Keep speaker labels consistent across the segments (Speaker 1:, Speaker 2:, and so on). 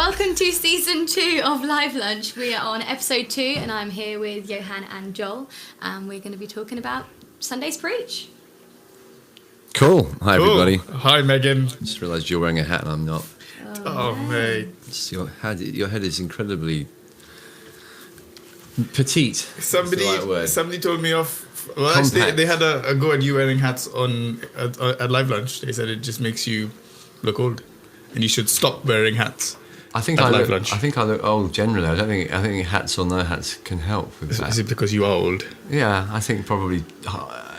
Speaker 1: Welcome to season 2 of Live Lunch. We are on episode 2 and I'm here with Yohaan and Joel and we're going to be talking about Sunday's Preach.
Speaker 2: Cool. Hi, everybody.
Speaker 3: Hi, Megan.
Speaker 2: Just realised you're wearing a hat and I'm not.
Speaker 3: Oh, mate.
Speaker 2: Your head is incredibly petite.
Speaker 3: Somebody told me off. Well,
Speaker 2: Compact.
Speaker 3: actually, they had a go at you wearing hats at Live Lunch. They said it just makes you look old, and you should stop wearing hats.
Speaker 2: I think I look old generally. I think hats or no hats can help with that.
Speaker 3: Is it because you are old?
Speaker 2: Yeah, I think probably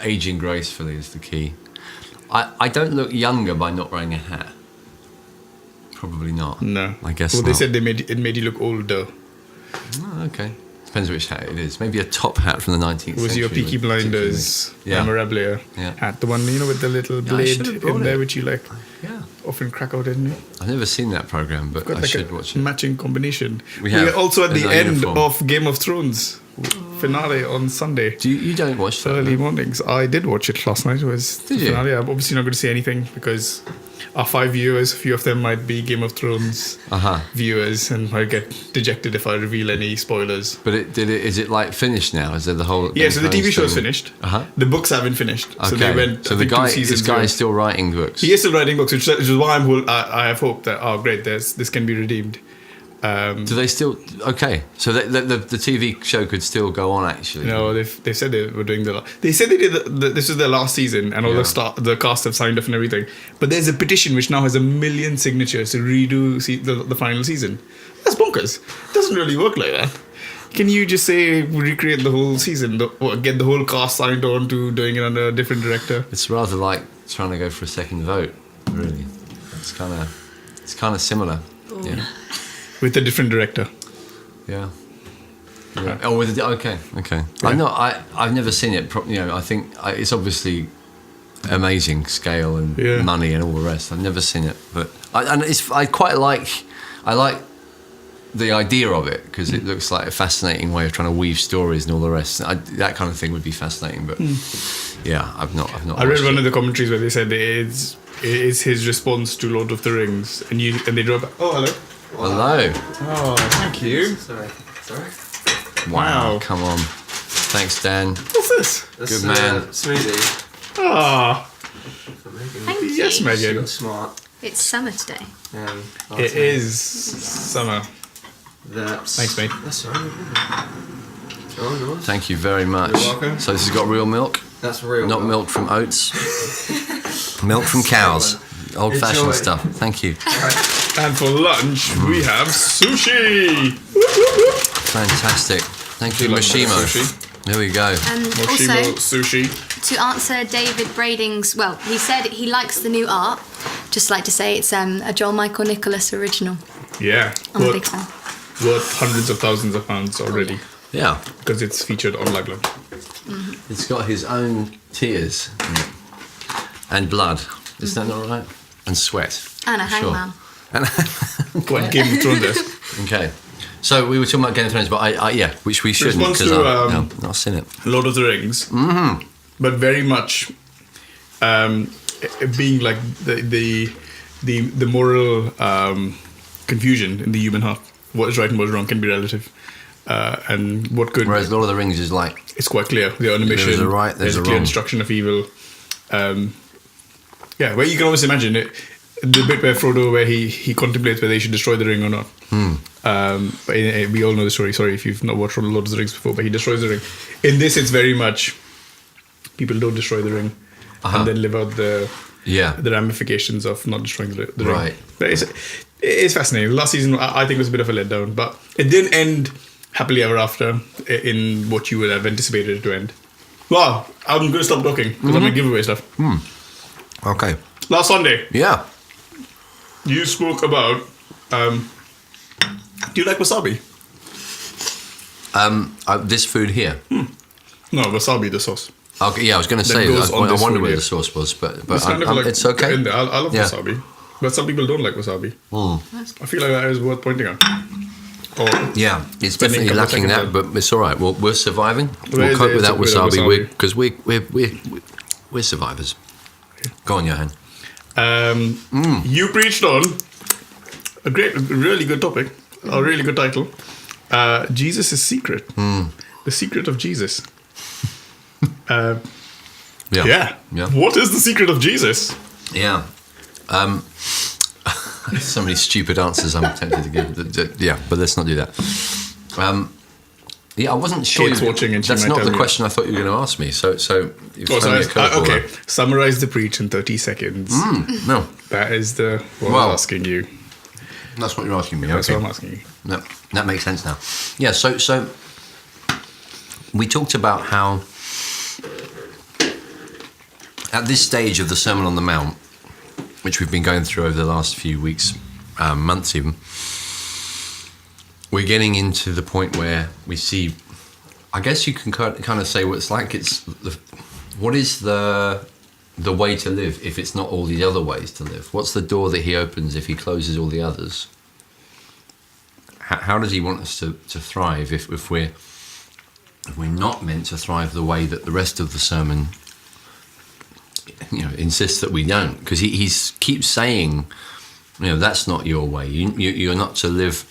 Speaker 2: aging gracefully is the key. I don't look younger by not wearing a hat. Probably not.
Speaker 3: No.
Speaker 2: I guess
Speaker 3: Well,
Speaker 2: not.
Speaker 3: they said it made you look older.
Speaker 2: Oh, okay. Depends which hat it is. Maybe a top hat from the 19th century.
Speaker 3: It was your Peaky Blinders memorabilia hat, the one with the little blade in there, which you often crack out, isn't it?
Speaker 2: I've never seen that program, but I should watch it.
Speaker 3: Matching combination.
Speaker 2: We
Speaker 3: are also at the end
Speaker 2: uniform.
Speaker 3: of Game of Thrones finale on Sunday.
Speaker 2: You don't watch that?
Speaker 3: Early mornings. I did watch it last night. It was the finale. I'm obviously not going to say anything because our 5 viewers, a few of them might be Game of Thrones viewers and might get dejected if I reveal any spoilers.
Speaker 2: But is it like finished now? Is there the whole?
Speaker 3: Yeah, so the TV show is finished. The books haven't finished.
Speaker 2: Okay.
Speaker 3: So they went.
Speaker 2: So this guy is still writing books.
Speaker 3: He is still writing books, which is why I have hope that great, this can be redeemed.
Speaker 2: Do they still? Okay, so the TV show could still go on. Actually,
Speaker 3: no, they said they were doing They said they did. This was their last season, and all the cast have signed off and everything. But there's a petition which now has 1 million signatures to redo the final season. That's bonkers. It doesn't really work like that. Can you just say recreate the whole season, or get the whole cast signed on to doing it under a different director?
Speaker 2: It's rather like trying to go for a second vote. Really, it's kind of similar.
Speaker 1: Ooh.
Speaker 2: Yeah.
Speaker 3: With a different director.
Speaker 2: Yeah. Oh, okay.
Speaker 3: Yeah.
Speaker 2: I've never seen it. I think it's obviously amazing scale and money and all the rest. I've never seen it, but I quite like the idea of it because it looks like a fascinating way of trying to weave stories and all the rest. That kind of thing would be fascinating, but I've not.
Speaker 3: I read one of the commentaries where they said it is his response to Lord of the Rings, and they drove. Oh, hello.
Speaker 2: Hello.
Speaker 3: Oh, thank you.
Speaker 4: Sorry.
Speaker 3: Wow.
Speaker 2: Come on. Thanks, Dan.
Speaker 3: What's this?
Speaker 2: Good man.
Speaker 4: Smoothie.
Speaker 3: Ah.
Speaker 1: Thank you.
Speaker 3: Yes, Megan.
Speaker 4: You're smart.
Speaker 1: It's summer today.
Speaker 3: It is summer. Thanks, mate.
Speaker 4: That's all right. Oh, nice.
Speaker 2: Thank you very much.
Speaker 4: You're welcome.
Speaker 2: So this has got real milk?
Speaker 4: That's real.
Speaker 2: Not milk from oats. Milk from cows. Old-fashioned
Speaker 4: Enjoy.
Speaker 2: stuff. Thank you.
Speaker 3: And for lunch, we have sushi.
Speaker 2: Fantastic. Thank you, Mashimo.
Speaker 3: Sushi.
Speaker 2: There we go.
Speaker 3: Moshimo
Speaker 1: Also,
Speaker 3: sushi.
Speaker 1: to answer David Brading's, he said he likes the new art. Just like to say it's a Joel Michael Nicholas original.
Speaker 3: Yeah.
Speaker 1: I'm a big fan.
Speaker 3: Worth hundreds of thousands of pounds already.
Speaker 2: Yeah.
Speaker 3: Because it's featured on Live Lunch.
Speaker 2: It's got his own tears in it. And blood. Is that not right? And sweat.
Speaker 1: And a hangman.
Speaker 3: What Game of Thrones is.
Speaker 2: Okay. So we were talking about Game of Thrones, but which we shouldn't
Speaker 3: Response
Speaker 2: because
Speaker 3: to,
Speaker 2: I've not seen it.
Speaker 3: Lord of the Rings. Mm-hmm. But very much being like the moral confusion in the human heart. What is right and what is wrong can be relative. And what good...
Speaker 2: Whereas Lord of the Rings is like...
Speaker 3: It's quite clear. They're on a mission.
Speaker 2: There's a right, there's a
Speaker 3: clear
Speaker 2: wrong.
Speaker 3: destruction of evil. Where you can almost imagine it. The bit where Frodo, where he contemplates whether he should destroy the ring or not. But we all know the story. Sorry if you've not watched Lord of the Rings before, but he destroys the ring. In this, it's very much people don't destroy the ring and then live out the ramifications of not destroying the ring.
Speaker 2: Right.
Speaker 3: But it's fascinating. Last season, I think, was a bit of a letdown, but it didn't end happily ever after in what you would have anticipated it to end. Wow, I'm going to stop talking because I'm going to give away stuff.
Speaker 2: Okay.
Speaker 3: Last Sunday,
Speaker 2: Yeah.
Speaker 3: you spoke about... do you like wasabi?
Speaker 2: This food here.
Speaker 3: No, wasabi, the sauce.
Speaker 2: Okay, yeah, I was going to say
Speaker 3: goes
Speaker 2: that.
Speaker 3: on
Speaker 2: I
Speaker 3: this
Speaker 2: wonder
Speaker 3: food,
Speaker 2: where
Speaker 3: yeah.
Speaker 2: the sauce was, but
Speaker 3: It's kind of like
Speaker 2: it's okay.
Speaker 3: in there. I love
Speaker 2: Yeah.
Speaker 3: wasabi. But some people don't like wasabi. I feel like that is worth pointing out. Or
Speaker 2: Yeah, it's
Speaker 3: spending
Speaker 2: definitely
Speaker 3: a couple
Speaker 2: lacking
Speaker 3: of
Speaker 2: that,
Speaker 3: seconds
Speaker 2: but it's all right. We're surviving.
Speaker 3: Well,
Speaker 2: We'll cope with
Speaker 3: it's
Speaker 2: that
Speaker 3: a bit of
Speaker 2: wasabi
Speaker 3: wasabi.
Speaker 2: because we're survivors. Go on, Yohaan.
Speaker 3: You preached on really good topic, a really good title. Jesus' Secret. The Secret of Jesus. Yeah. What is the secret of Jesus?
Speaker 2: Yeah. So many stupid answers I'm tempted to give. Yeah, but let's not do that. I wasn't sure.
Speaker 3: Kate's watching and she
Speaker 2: that's
Speaker 3: might
Speaker 2: not
Speaker 3: tell
Speaker 2: the
Speaker 3: me.
Speaker 2: question I thought you were going to ask me. So you've thrown me a curveball
Speaker 3: okay.
Speaker 2: there.
Speaker 3: Summarize the preach in 30 seconds.
Speaker 2: No,
Speaker 3: That is what
Speaker 2: Well,
Speaker 3: I'm asking you.
Speaker 2: that's what you're asking me.
Speaker 3: That's
Speaker 2: Okay.
Speaker 3: what I'm asking you.
Speaker 2: No, that makes sense now. Yeah, so we talked about how at this stage of the Sermon on the Mount, which we've been going through over the last few weeks, months even, we're getting into the point where we see, I guess you can kind of say what it's like. What is the way to live if it's not all the other ways to live? What's the door that he opens if he closes all the others? How does he want us to thrive if we're not meant to thrive the way that the rest of the sermon insists that we don't? Because he keeps saying, that's not your way. You're not to live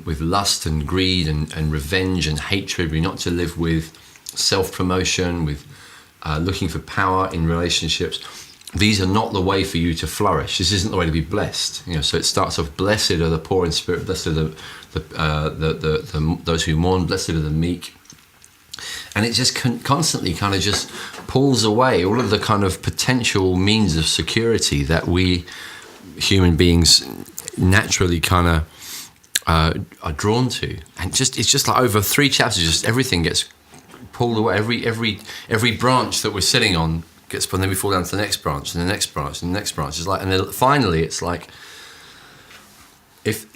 Speaker 2: with lust and greed and revenge and hatred. You're not to live with self-promotion, with looking for power in relationships. These are not the way for you to flourish. This isn't the way to be blessed. So it starts off, blessed are the poor in spirit, blessed are those who mourn, blessed are the meek. And it just constantly kind of just pulls away all of the kind of potential means of security that we human beings naturally kind of are drawn to. And it's just like over 3 chapters, just everything gets pulled away. Every branch that we're sitting on gets pulled, and then we fall down to the next branch and the next branch and the next branch. It's like, and then finally, it's like if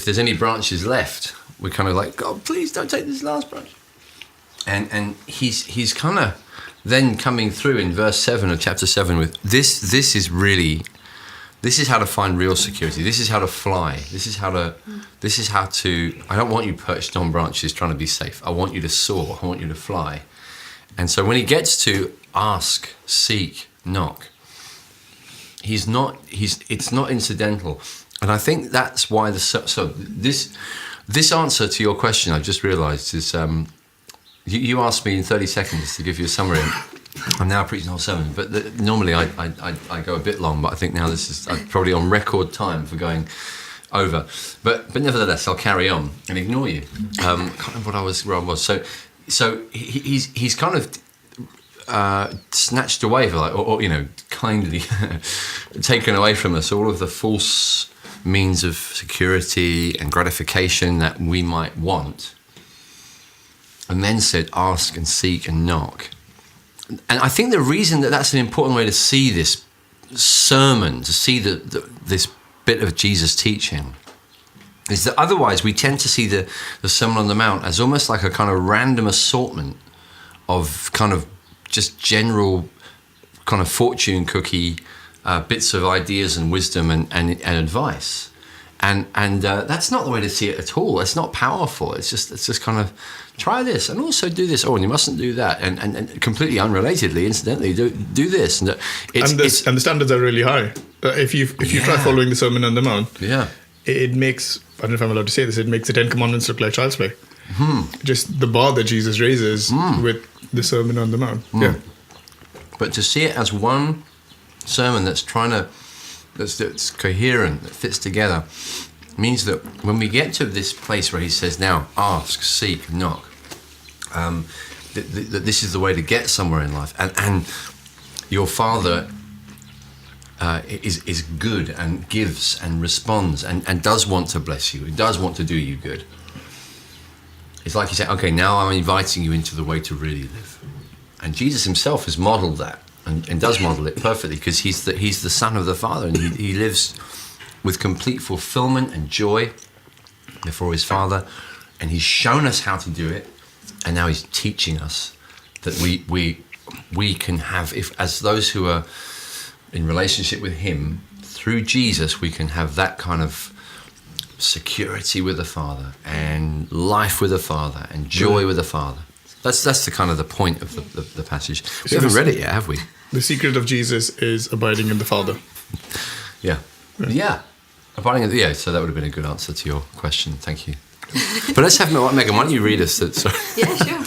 Speaker 2: there's any branches left, we're kind of like, God, please don't take this last branch. And he's kind of then coming through in verse 7 of chapter 7 with this is how to find real security. This is how to fly. This is how to, I don't want you perched on branches trying to be safe. I want you to soar. I want you to fly. And so when he gets to ask, seek, knock, it's not incidental. And I think that's why this answer to your question, I just realized, is you asked me in 30 seconds to give you a summary. I'm now preaching the whole sermon, but normally I go a bit long, but I think now I'm probably on record time for going over. But nevertheless, I'll carry on and ignore you. I can't remember where I was. So he's kind of snatched away, or kindly taken away from us all of the false means of security and gratification that we might want, and then said, ask and seek and knock. And I think the reason that's an important way to see this sermon, to see this bit of Jesus teaching, is that otherwise we tend to see the Sermon on the Mount as almost like a kind of random assortment of kind of just general kind of fortune cookie bits of ideas and wisdom and advice. And that's not the way to see it at all. It's not powerful. It's just kind of try this and also do this. Oh, and you mustn't do that. And completely unrelatedly, incidentally, do this. And
Speaker 3: the standards are really high. If you try following the Sermon on the Mount, it makes, I don't know if I'm allowed to say this, it makes the 10 Commandments look like child's play. Just the bar that Jesus raises with the Sermon on the Mount. Yeah.
Speaker 2: But to see it as one sermon that's coherent, that fits together, means that when we get to this place where he says, now ask, seek, knock, that this is the way to get somewhere in life, and your Father is good and gives and responds and does want to bless you. He does want to do you good. It's like he said, okay, now I'm inviting you into the way to really live. And Jesus himself has modeled that and does model it perfectly, because he's the Son of the Father, and he lives with complete fulfillment and joy before his Father, and he's shown us how to do it, and now he's teaching us that we can have, if as those who are in relationship with him through Jesus, we can have that kind of security with the Father and life with the Father and joy with the Father. That's the kind of the point of the passage. We haven't read it yet, have we?
Speaker 3: The secret of Jesus is abiding in the Father.
Speaker 2: Yeah. Yeah. Abiding, yeah, so that would have been a good answer to your question. Thank you. But let's have Megan. Why don't you read us that? Sorry.
Speaker 1: Yeah, sure.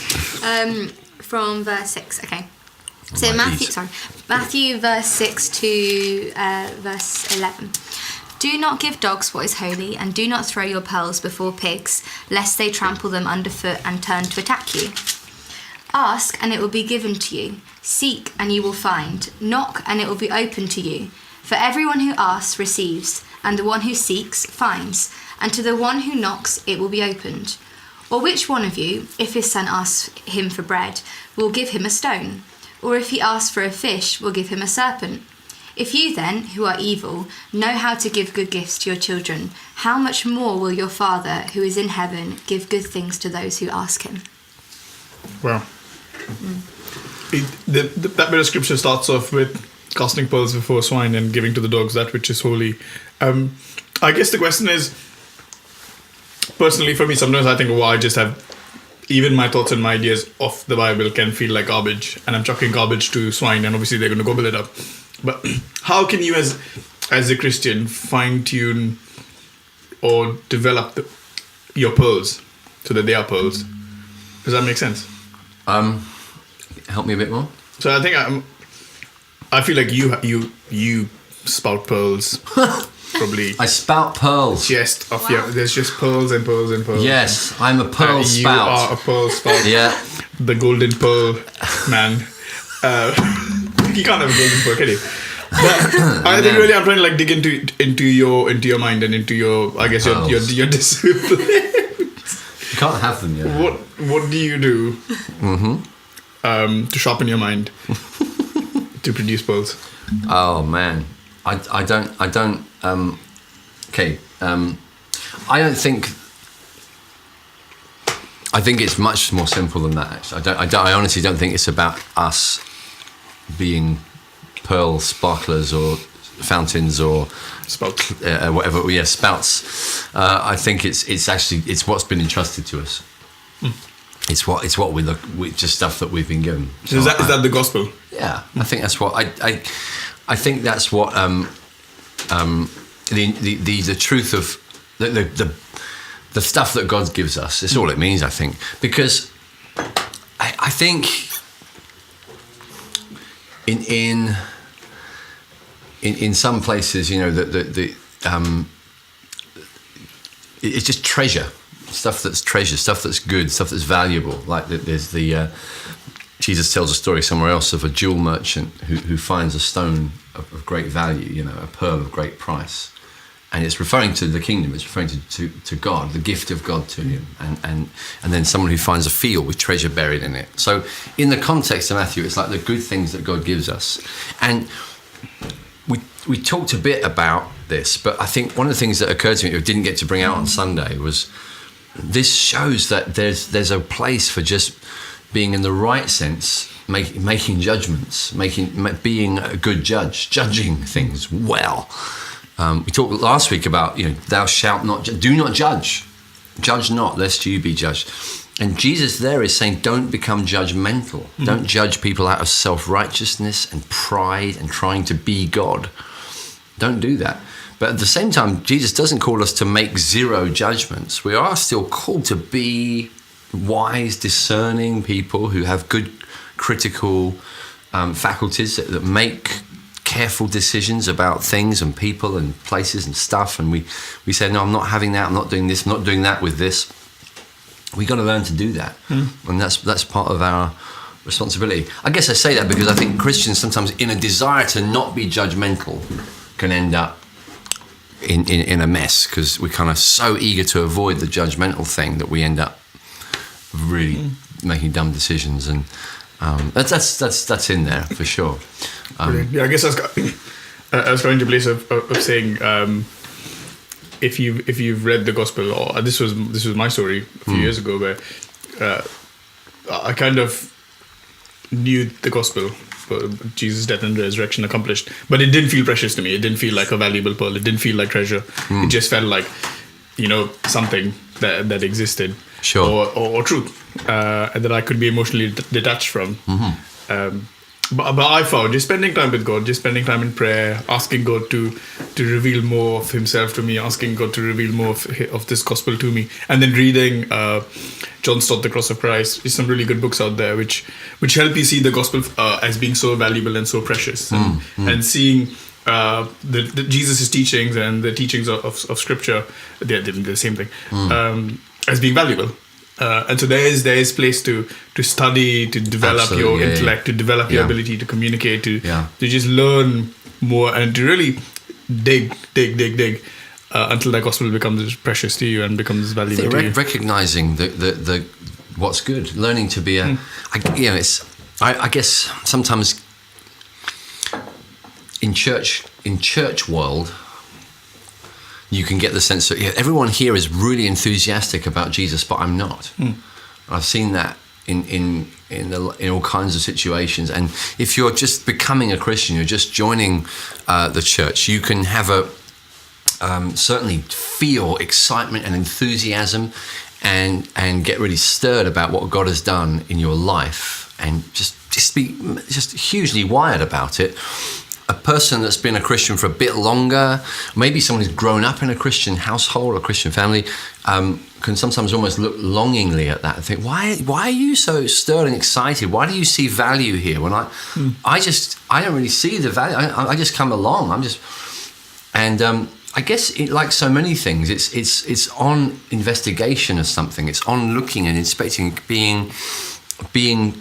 Speaker 1: From verse 6. Okay. So Matthew verse 6 to verse 11. Do not give dogs what is holy, and do not throw your pearls before pigs, lest they trample them underfoot and turn to attack you. Ask, and it will be given to you. Seek, and you will find. Knock, and it will be opened to you. For everyone who asks receives, and the one who seeks finds, and to the one who knocks it will be opened. Or which one of you, if his son asks him for bread, will give him a stone? Or if he asks for a fish, will give him a serpent? If you then, who are evil, know how to give good gifts to your children, how much more will your Father, who is in heaven, give good things to those who ask him?
Speaker 3: Wow. That bit of scripture starts off with casting pearls before swine and giving to the dogs that which is holy. I guess the question is, personally for me, sometimes I think, I just have, even my thoughts and my ideas of the Bible can feel like garbage, and I'm chucking garbage to swine, and obviously they're going to gobble it up. But how can you, as a Christian, fine-tune or develop your pearls so that they are pearls? Does that make sense?
Speaker 2: Help me a bit more.
Speaker 3: So I think I feel like you spout pearls. Probably.
Speaker 2: I spout pearls.
Speaker 3: Just off your. There's just pearls and pearls and pearls.
Speaker 2: Yes, I'm a pearl spout.
Speaker 3: You are a pearl spout.
Speaker 2: Yeah.
Speaker 3: The golden pearl man. You can't have a golden pearl, can you? But I think really I'm trying to like dig into your mind and into your, I guess, your discipline.
Speaker 2: You can't have them yet.
Speaker 3: What do you do to sharpen your mind to produce pearls?
Speaker 2: Oh man, I don't. Okay, I don't think. I think it's much more simple than that. Actually, I honestly don't think it's about us being pearl sparklers or fountains or
Speaker 3: spouts,
Speaker 2: whatever. Yeah, spouts. I think it's actually what's been entrusted to us. It's what we look. Just stuff that we've been given.
Speaker 3: So is that the gospel?
Speaker 2: Yeah, I think that's what I think that's what the truth of the stuff that God gives us. It's all it means, I think, because I think in some places, you know, it's just treasure, stuff that's treasure, stuff that's good, stuff that's valuable. Like there's Jesus tells a story somewhere else of a jewel merchant who finds a stone of great value, you know, a pearl of great price. And it's referring to the kingdom, it's referring to God, the gift of God to him. And then someone who finds a field with treasure buried in it. So in the context of Matthew, it's like the good things that God gives us. And we talked a bit about this, but I think one of the things that occurred to me, that didn't get to bring out on Sunday, was this shows that there's a place for just being in the right sense, making judgments, being a good judge, judging things well. We talked last week about, you know, thou shalt not, do not judge. Judge not, lest you be judged. And Jesus there is saying, don't become judgmental. Don't judge people out of self-righteousness and pride and trying to be God. Don't do that. But at the same time, Jesus doesn't call us to make zero judgments. We are still called to be wise, discerning people who have good critical faculties that make careful decisions about things and people and places and stuff. And we say, no, I'm not having that. I'm not doing this. I'm not doing that with this. We got to learn to do that. And that's part of our responsibility. I guess I say that because I think Christians sometimes, in a desire to not be judgmental, can end up in a mess, because we're kind of so eager to avoid the judgmental thing that we end up really making dumb decisions. And that's in there for sure.
Speaker 3: Yeah, I guess I was going to a place of saying, if you've read the gospel, or this was my story a few years ago, where I kind of knew the gospel, Jesus' death and resurrection accomplished, but it didn't feel precious to me. It didn't feel like a valuable pearl. It didn't feel like treasure. It just felt like, you know, something that existed,
Speaker 2: sure,
Speaker 3: or truth, and that I could be emotionally detached from. But I found just spending time with God, just spending time in prayer, asking God to reveal more of Himself to me, asking God to reveal more of this gospel to me, and then reading John Stott, The Cross of Christ. There's some really good books out there which help you see the gospel as being so valuable and so precious, and seeing the Jesus' teachings and the teachings of Scripture, they're the same thing, as being valuable. And so there is place to study, to develop your intellect, to develop your ability to communicate, to just learn more, and to really dig until that gospel becomes precious to you and becomes valuable to you.
Speaker 2: Recognizing the what's good, learning to be I guess sometimes in church world, you can get the sense that everyone here is really enthusiastic about Jesus, but I'm not. I've seen that in all kinds of situations. And if you're just becoming a Christian, you're just joining the church, you can have certainly feel excitement and enthusiasm, and get really stirred about what God has done in your life, and just be hugely wired about it. A person that's been a Christian for a bit longer, maybe someone who's grown up in a Christian household or a Christian family, can sometimes almost look longingly at that and think, why are you so stirred and excited? Why do you see value here? When I don't really see the value. I just come along. I guess like so many things, it's on investigation of something. It's on looking and inspecting, being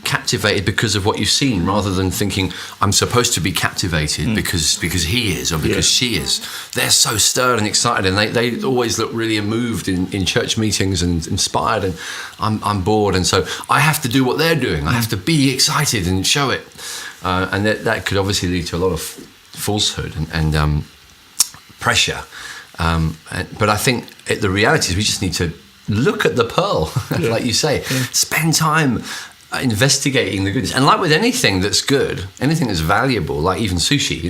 Speaker 2: captivated because of what you've seen, rather than thinking I'm supposed to be captivated because he is or because she is. They're so stirred and excited, and they always look really moved in church meetings and inspired, and I'm bored, and so I have to do what they're doing. I have to be excited and show it, and that could obviously lead to a lot of falsehood and pressure, but I think the reality is we just need to look at the pearl, like you say. Spend time investigating the goodness, and like with anything that's good, anything that's valuable, like even sushi.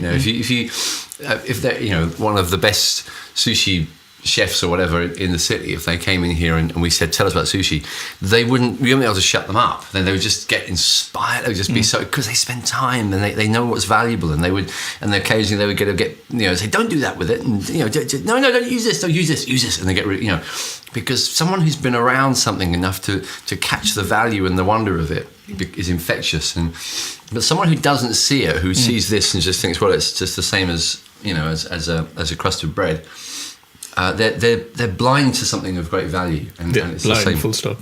Speaker 2: If they're one of the best sushi chefs or whatever in the city, if they came in here and we said, tell us about sushi, we wouldn't be able to shut them up. Then they would just get inspired. They would just be so, because they spend time and they know what's valuable, and occasionally they would get say, don't do that with it, and no, don't use this, use this, and they get really, because someone who's been around something enough to catch the value and the wonder of it is infectious. But someone who doesn't see it, who sees this and just thinks, well, it's just the same as as a crust of bread. They're blind to something of great value, and it's
Speaker 3: blind,
Speaker 2: the same.
Speaker 3: Full stop.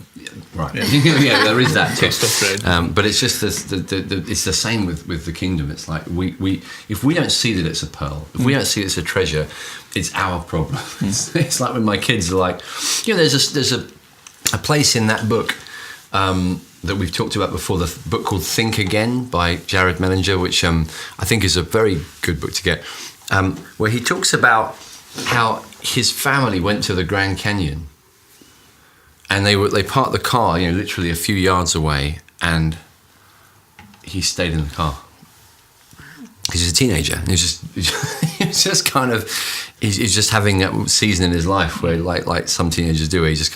Speaker 2: Right. Yeah, there is that too.
Speaker 3: Stop,
Speaker 2: but it's just it's the same with the kingdom. It's like we if we don't see that it's a pearl, if we don't see it's a treasure, it's our problem. It's like when my kids are like, there's a place in that book that we've talked about before, the book called Think Again by Jared Mellinger, which I think is a very good book to get, where he talks about how his family went to the Grand Canyon, and they parked the car, literally a few yards away, and he stayed in the car because he's a teenager. And he's just having that season in his life where, like some teenagers do, where he's just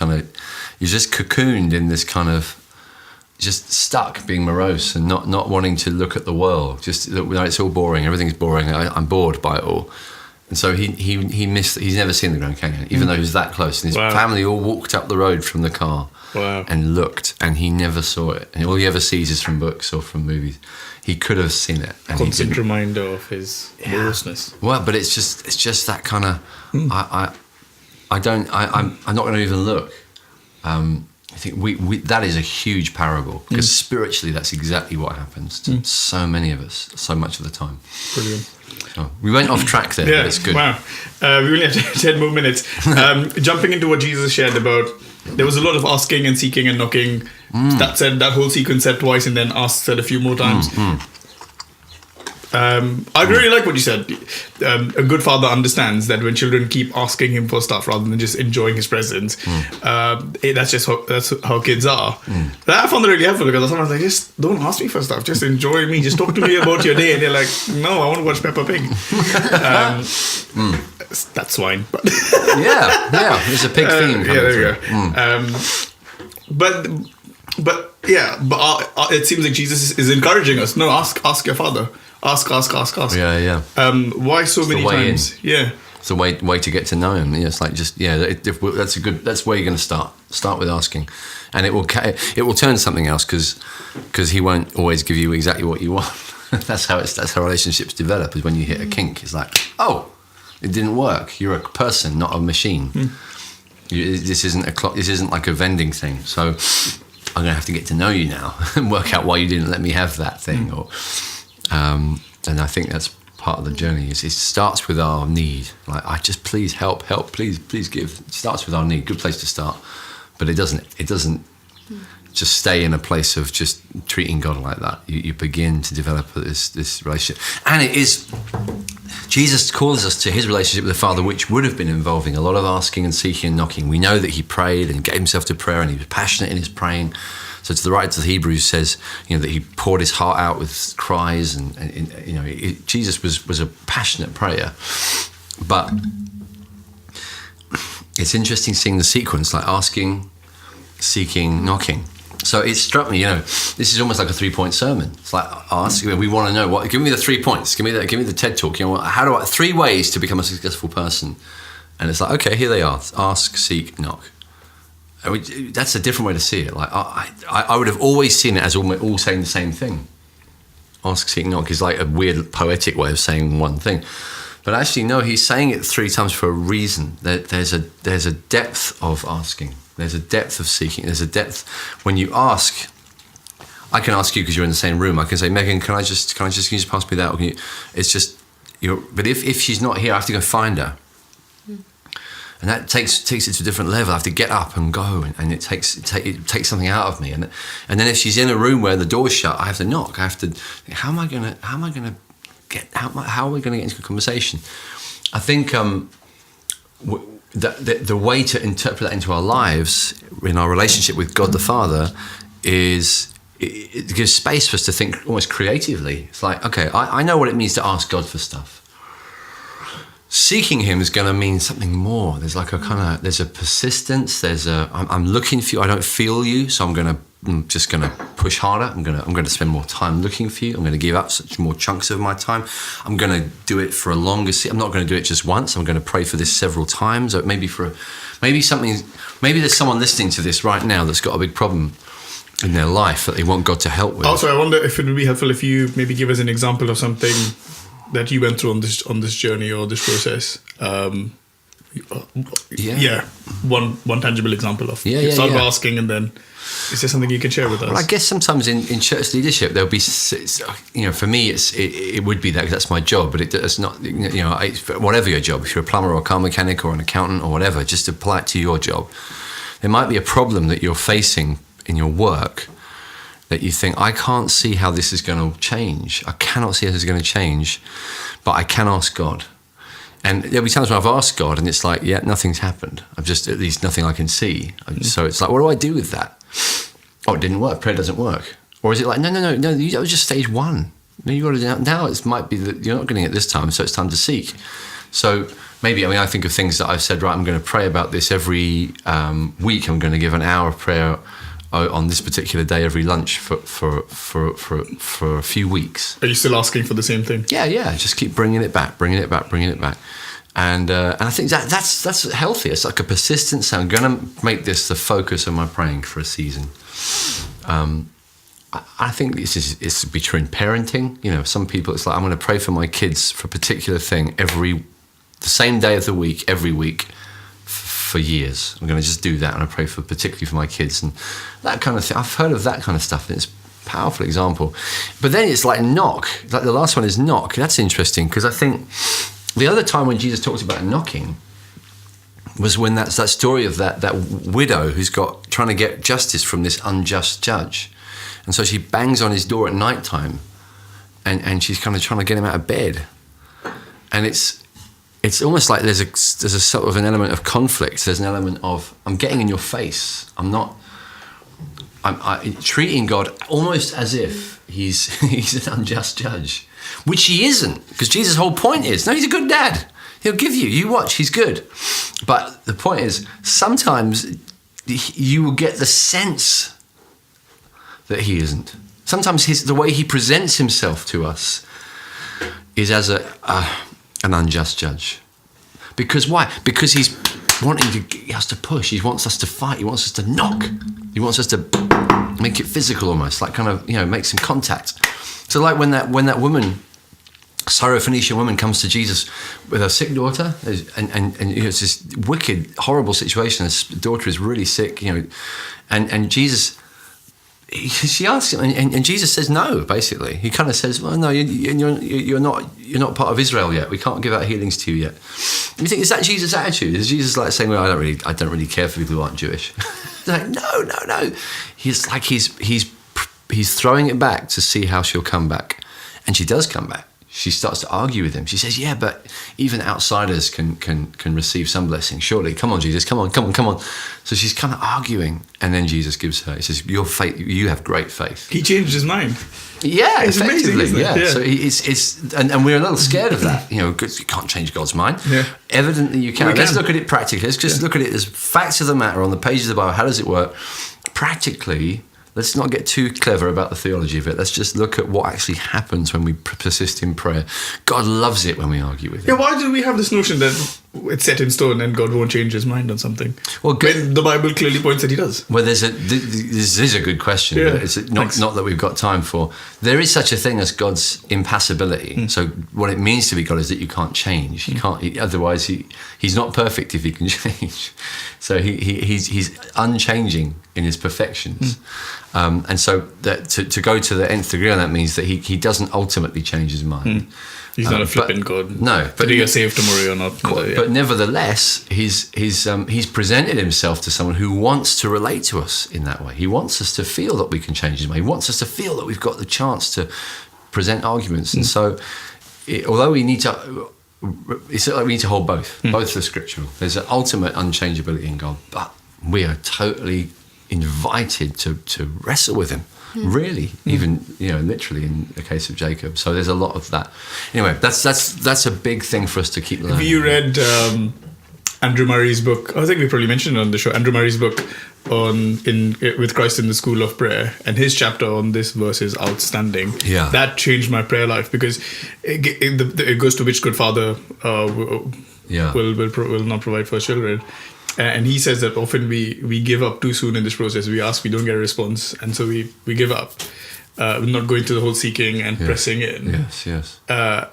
Speaker 2: cocooned in this kind of, just stuck, being morose and not wanting to look at the world. Just it's all boring. Everything's boring. I'm bored by it all. And so he missed. He's never seen the Grand Canyon, even though he was that close. And his family all walked up the road from the car and looked, and he never saw it. And all he ever sees is from books or from movies. He could have seen it. And
Speaker 3: constant reminder of his moroseness.
Speaker 2: Well, but it's just that kind of. I'm not going to even look. I think we that is a huge parable, because spiritually that's exactly what happens to so many of us so much of the time.
Speaker 3: Brilliant.
Speaker 2: Oh, we went off track there, but it's good.
Speaker 3: Wow. We only have 10 more minutes. Jumping into what Jesus shared about, there was a lot of asking and seeking and knocking. That said, that whole sequence said twice, and then said a few more times. I really like what you said. A good father understands that when children keep asking him for stuff rather than just enjoying his presence, that's how kids are. That I found really helpful, because sometimes they just don't ask me for stuff. Just enjoy me. Just talk to me about your day. And they're like, no, I want to watch Peppa Pig. That's swine. But
Speaker 2: yeah, it's a pig theme.
Speaker 3: There you go. But But it seems like Jesus is encouraging us. No, ask your Father. Ask.
Speaker 2: Yeah.
Speaker 3: Why so many
Speaker 2: way
Speaker 3: times? Yeah.
Speaker 2: It's a way to get to know him. Yeah, it's like just that's where you're going to start. Start with asking, and it will turn something else because he won't always give you exactly what you want. that's how relationships develop. Is when you hit a kink. It's like, oh, it didn't work. You're a person, not a machine. This isn't like a vending thing. So I'm going to have to get to know you now and work out why you didn't let me have that thing. Or and I think that's part of the journey. It starts with our need. Like, I just please help, please give. It starts with our need. Good place to start, but it doesn't just stay in a place of just treating God like that. You begin to develop this relationship, and it is. Jesus calls us to his relationship with the Father, which would have been involving a lot of asking and seeking and knocking. We know that he prayed and gave himself to prayer, and he was passionate in his praying. So to the writer to the Hebrews says, that he poured his heart out with cries, and Jesus was a passionate prayer. But it's interesting seeing the sequence, like asking, seeking, knocking. So it struck me, this is almost like a 3-point sermon. It's like, ask, we want to know what. Give me the 3 points. Give me the TED talk. How do I 3 ways to become a successful person? And it's like, okay, here they are: ask, seek, knock. That's a different way to see it. Like I would have always seen it as all saying the same thing. Ask, seek, knock is like a weird poetic way of saying one thing, but actually no, he's saying it 3 times for a reason. There's a depth of asking. There's a depth of seeking. There's a depth when you ask. I can ask you because you're in the same room. I can say, Megan, can you just pass me that? Or it's just But if she's not here, I have to go find her. And that takes it to a different level. I have to get up and go, and it takes something out of me. And then if she's in a room where the door's shut, I have to knock. I have to. How are we going to get into a conversation? I think the way to interpret that into our lives, in our relationship with God the Father, is it gives space for us to think almost creatively. It's like, okay, I know what it means to ask God for stuff. Seeking him is going to mean something more. There's like there's a persistence. I'm looking for you. I don't feel you, so I'm just going to push harder. I'm going to spend more time looking for you. I'm going to give up such more chunks of my time. I'm going to do it for a longer. I'm not going to do it just once. I'm going to pray for this several times. Or maybe there's someone listening to this right now that's got a big problem in their life that they want God to help with.
Speaker 3: Also, I wonder if it would be helpful if you maybe give us an example of something that you went through on this journey or this process. One tangible example of asking, and then is there something you can share with us?
Speaker 2: Well, I guess sometimes in church leadership there'll be, for me it would be that, because that's my job, but it's not, whatever your job, if you're a plumber or a car mechanic or an accountant or whatever, just apply it to your job. There might be a problem that you're facing in your work that you think, I can't see how this is going to change. I cannot see how this is going to change, but I can ask God. And there'll be times when I've asked God and it's like, yeah, nothing's happened. I've just, at least nothing I can see. So it's like, what do I do with that? Oh, it didn't work. Prayer doesn't work. Or is it like, no, that was just stage 1. Now it might be that you're not getting it this time, so it's time to seek. So maybe, I think of things that I've said, right, I'm going to pray about this every week. I'm going to give an hour of prayer on this particular day every lunch for a few weeks.
Speaker 3: Are you still asking for the same thing?
Speaker 2: Yeah. Just keep bringing it back. And I think that's healthy. It's like a persistence. I'm going to make this the focus of my praying for a season. I think it's be true in parenting. Some people, it's like, I'm going to pray for my kids for a particular thing the same day of the week, every week, for years. I'm going to just do that, and I pray particularly for my kids and that kind of thing. I've heard of that kind of stuff, and it's a powerful example. But then it's like knock. Like the last one is knock. That's interesting, because I think the other time when Jesus talks about knocking was when that's that story of that widow who's trying to get justice from this unjust judge, and so she bangs on his door at night time, and she's kind of trying to get him out of bed, and it's almost like there's a sort of an element of conflict. There's an element of, I'm getting in your face. I'm treating God almost as if he's an unjust judge, which he isn't, because Jesus' whole point is, no, he's a good dad. He'll give you. You watch, he's good. But the point is, sometimes you will get the sense that he isn't. Sometimes the way he presents himself to us is as an unjust judge. Because why? Because he has to push. He wants us to fight. He wants us to knock. He wants us to make it physical almost, like kind of, make some contact. So like when that woman, Syrophoenician woman, comes to Jesus with her sick daughter, and it's this wicked, horrible situation. His daughter is really sick, and Jesus, she asks him, and Jesus says no. Basically, he kind of says, "Well, no, you're not part of Israel yet. We can't give out healings to you yet." And you think, is that Jesus' attitude? Is Jesus like saying, "Well, I don't really care for people who aren't Jewish"? Like, no. He's like he's throwing it back to see how she'll come back, and she does come back. She starts to argue with him. She says, "Yeah, but even outsiders can receive some blessing. Surely, come on, Jesus, come on." So she's kind of arguing, and then Jesus gives her. He says, "Your faith, you have great faith."
Speaker 3: He changed his mind.
Speaker 2: Yeah,
Speaker 3: it's
Speaker 2: effectively.
Speaker 3: amazing, isn't it?
Speaker 2: Yeah.
Speaker 3: Yeah.
Speaker 2: So and we're a little scared of that. You can't change God's mind.
Speaker 3: Yeah.
Speaker 2: Evidently, you can.
Speaker 3: We
Speaker 2: Let's
Speaker 3: can.
Speaker 2: look at it practically. Let's just look at it as facts of the matter on the pages of the Bible. How does it work? Practically. Let's not get too clever about the theology of it. Let's just look at what actually happens when we persist in prayer. God loves it when we argue with him.
Speaker 3: Yeah, why do we have this notion that it's set in stone and God won't change his mind on something?
Speaker 2: Well,
Speaker 3: when the Bible clearly points that he does.
Speaker 2: Well, this is a good question.
Speaker 3: Yeah,
Speaker 2: but it's not that we've got time for. There is such a thing as God's impassibility. So what it means to be God is that you can't change. You can't. Otherwise, he's not perfect if he can change. So he's unchanging in his perfections. And so that to go to the nth degree on that means that he doesn't ultimately change his mind.
Speaker 3: He's not a flippant God.
Speaker 2: No, but
Speaker 3: you're saved tomorrow or not.
Speaker 2: But nevertheless, he's presented himself to someone who wants to relate to us in that way. He wants us to feel that we can change his mind. He wants us to feel that we've got the chance to present arguments. And so, although we need to. It's like we need to hold both. Both are scriptural. There's an ultimate unchangeability in God, but we are totally invited to wrestle with him. Really, even literally in the case of Jacob. So there's a lot of that. Anyway, that's a big thing for us to keep learning.
Speaker 3: Have you read Andrew Murray's book? I think we probably mentioned it on the show. Andrew Murray's book with Christ in the School of Prayer, and his chapter on this verse is outstanding.
Speaker 2: Yeah,
Speaker 3: that changed my prayer life because it goes to which good father will not provide for his children. And he says that often we give up too soon in this process. We ask, we don't get a response, and so we give up. We're not going through the whole seeking and pressing in.
Speaker 2: Yes.
Speaker 3: I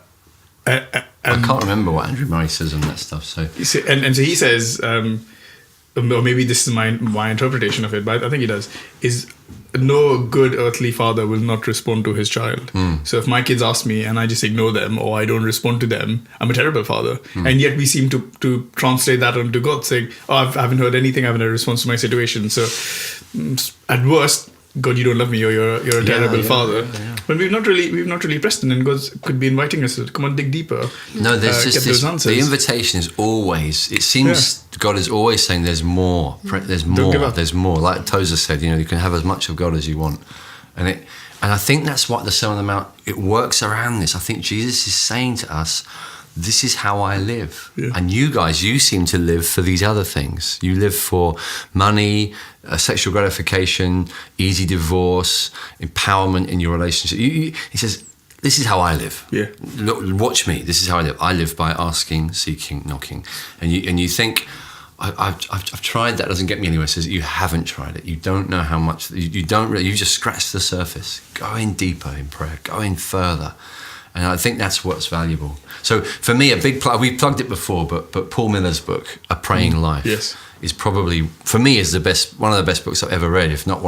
Speaker 2: can't remember what Andrew Murray says on that stuff. So
Speaker 3: so he says, or maybe this is my interpretation of it, but I think he does, is no good earthly father will not respond to his child. So if my kids ask me and I just ignore them or I don't respond to them, I'm a terrible father. And yet we seem to translate that onto God, saying, "Oh, I haven't heard anything, I haven't had a response to my situation. So at worst, God, you don't love me, or you're a terrible father."
Speaker 2: Yeah.
Speaker 3: But we've not really pressed in, and God could be inviting us to come on, dig deeper.
Speaker 2: No, there's just
Speaker 3: those answers.
Speaker 2: the invitation is always. It seems God is always saying, "There's more. There's more. There's more." Like Tozer said, you can have as much of God as you want, and I think that's what the Sermon on the Mount. It works around this. I think Jesus is saying to us, this is how I live. Yeah. And you guys, you seem to live for these other things. You live for money, sexual gratification, easy divorce, empowerment in your relationship. He says, this is how I live.
Speaker 3: Yeah.
Speaker 2: Look, watch me. This is how I live. I live by asking, seeking, knocking. And you think, I've tried that, doesn't get me anywhere. It says, you haven't tried it. You don't know how much, you don't really, you've just scratched the surface. Go in deeper in prayer. Go in further. And I think that's what's valuable. So for me, a big plug, we've plugged it before, but Paul Miller's book, A Praying Life, is probably, for me, is one of the best books I've ever read, if not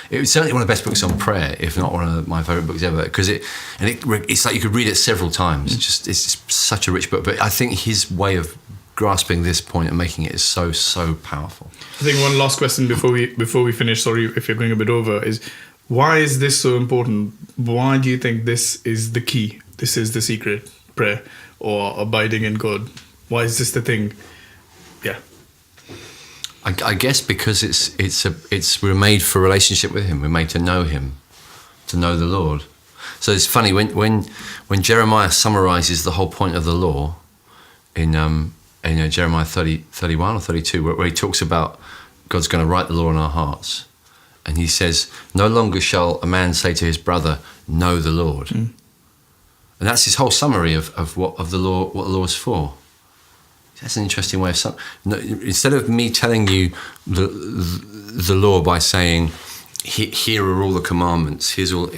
Speaker 2: it's certainly one of the best books on prayer, if not one of my favourite books ever, because it's like you could read it several times. It's just such a rich book. But I think his way of grasping this point and making it is so, so powerful.
Speaker 3: I think one last question before we finish, sorry if you're going a bit over, is why is this so important? Why do you think this is the key? This is the secret, prayer or abiding in God. Why is this the thing? Yeah.
Speaker 2: I guess because we're made for relationship with Him. We're made to know Him, to know the Lord. So it's funny when Jeremiah summarizes the whole point of the law in Jeremiah 31 or 32, where he talks about God's going to write the law in our hearts. And he says, no longer shall a man say to his brother, know the Lord. And that's his whole summary of what the law is for. That's an interesting way of instead of me telling you the law by saying, here are all the commandments, here's all.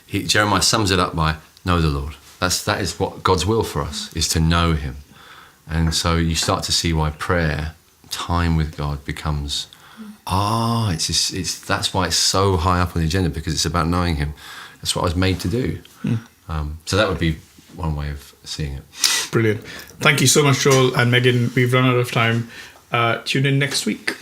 Speaker 2: Jeremiah sums it up by know the Lord. That is what God's will for us, is to know Him. And so you start to see why prayer, time with God, becomes that's why it's so high up on the agenda, because it's about knowing Him. That's what I was made to do. So that would be one way of seeing it.
Speaker 3: Brilliant. Thank you so much, Joel and Megan. We've run out of time. Tune in next week.